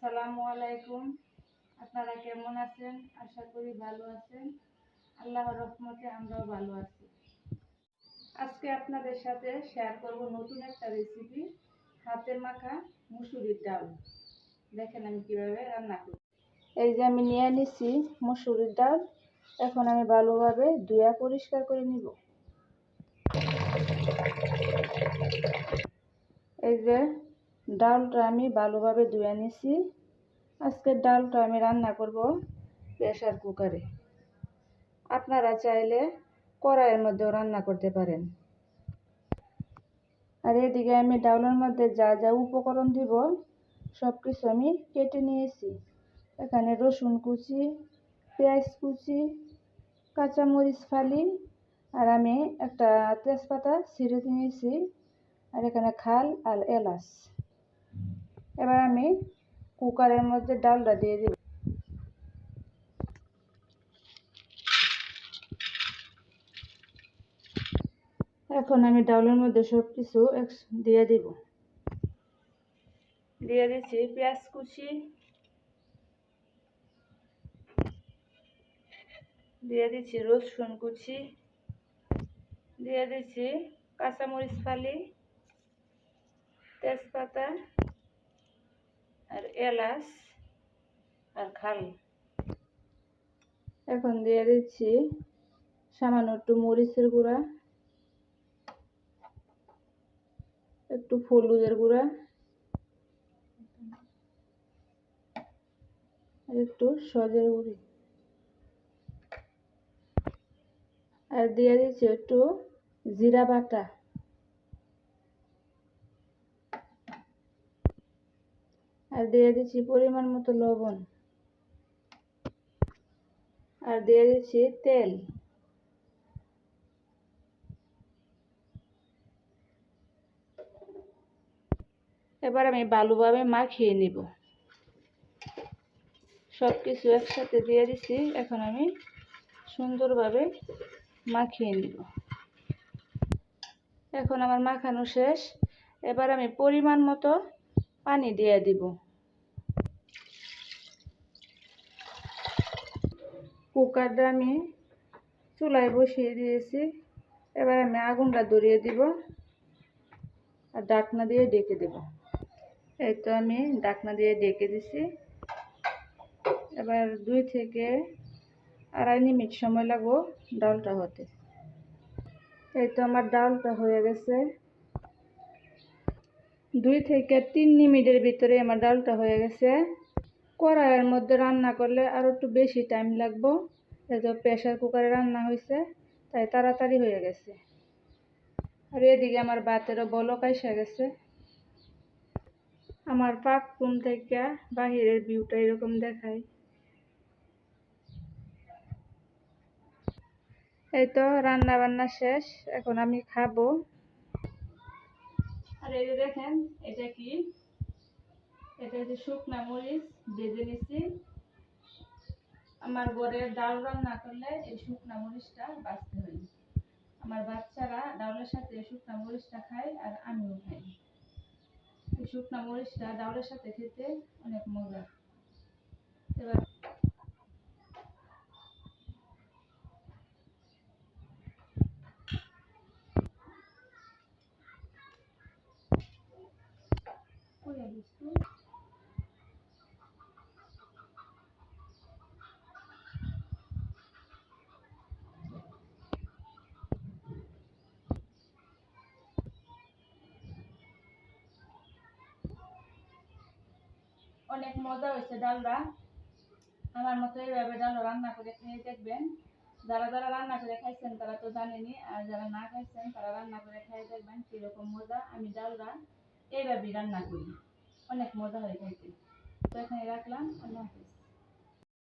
আসসালামু আলাইকুম। আপনারা কেমন আছেন? আশা করি ভালো আছেন। আল্লাহর রহমতে আমরাও ভালো আছি। আজকে আপনাদের সাথে শেয়ার করব নতুন একটা রেসিপি, হাতে মাখা মুসুরির ডাল। দেখেন আমি কিভাবে রান্না করি। এই যে আমি নিয়ে নিছি মুসুরির ডাল। এখন আমি ভালোভাবে ধুয়ে পরিষ্কার করে নিব। এই যে ডালটা আমি ভালোভাবে ধুয়ে নিছি। আজকের ডালটা আমি রান্না করব প্রেসার কুকারে। আপনারা চাইলে কড়াইয়ের মধ্যেও রান্না করতে পারেন। আর এদিকে আমি ডালের মধ্যে যা যা উপকরণ দিব সব কিছু আমি কেটে নিয়েছি। এখানে রসুন কুচি, পেঁয়াজ কুচি, কাঁচামরিচ ফালি, আর আমি একটা তেজপাতা ছিঁড়ে নিয়েছি, আর এখানে খাল আর এলাচ। এবার আমি কুকারের মধ্যে ডালটা দিয়ে দিব। এখন আমি ডালের মধ্যে সব কিছু দিয়ে দিব। দিয়ে দিচ্ছি পেঁয়াজ কুচি, দিয়ে দিচ্ছি রসুন কুচি, দিয়ে দিচ্ছি কাঁচামরিচ ফালি, তেজপাতা আর এলাচ আর খাল। এখন দিয়ে দিচ্ছি সামান্য একটু মরিচের গুঁড়া, একটু হলুদের গুঁড়া, আর একটু সজের গুঁড়ি, আর দিয়ে দিচ্ছি একটু জিরা বাটা, আর দিয়ে দিচ্ছি পরিমাণ মতো লবণ, আর দিয়ে দিচ্ছি তেল। এবার আমি ভালোভাবে মাখিয়ে নিব। সব কিছু একসাথে দিয়ে দিচ্ছি। এখন আমি সুন্দরভাবে মাখিয়ে নিব। এখন আমার মাখানো শেষ। এবার আমি পরিমাণ মতো পানি দিয়ে দিব। কুকারটা আমি চুলায় বসিয়ে দিয়েছি। এবার আমি আগুনটা ধরিয়ে দিব আর ঢাকনা দিয়ে ঢেকে দেব। এই তো আমি ঢাকনা দিয়ে ঢেকে দিছি। এবার 2 থেকে আড়াই মিনিট সময় লাগবে ডালটা হতে। এই তো আমার ডালটা হয়ে গেছে। 2 থেকে 3 মিনিটের ভিতরে আমার ডালটা হয়ে গেছে। কড়াইয়ের মধ্যে রান্না করলে আরও একটু বেশি টাইম লাগবে। এই তো প্রেসার কুকারে রান্না হয়েছে, তাই তাড়াতাড়ি হয়ে গেছে। আর এদিকে আমার ভাতেরও বলক এসে গেছে। আমার পাক রুম থেকে বাহিরের ভিউটা এরকম দেখায়। এই তো রান্না বান্না শেষ। এখন আমি খাবো। আর এই যে দেখেন, এটা কি? এটা হচ্ছে শুকনা মরিচ ভেজে নিছি। আমার ঘরের ডাল রান্না করলে এই শুকনা মরিচটা বাছতে হয়। আমার বাচ্চারা ডালের সাথে শুকনা মরিচটা খায়, আর আমিও খাই। এই শুকনা মরিচটা ডালের সাথে খেতে অনেক মজা। এবার অনেক মজা হয়েছে ডালটা। আমার মতো এইভাবে ডাল রান্না করে খেয়ে দেখবেন। যারা যারা রান্না করে খাইছেন তারা তো জানেনি, আর যারা না খাইছেন তারা রান্না করে খেয়ে দেখবেন কিরকম মজা। আমি ডালটা এইভাবেই রান্না করি, অনেক মজা হয়ে খাইতে। তো এখানে রাখলাম। আল্লাহ হাফেজ।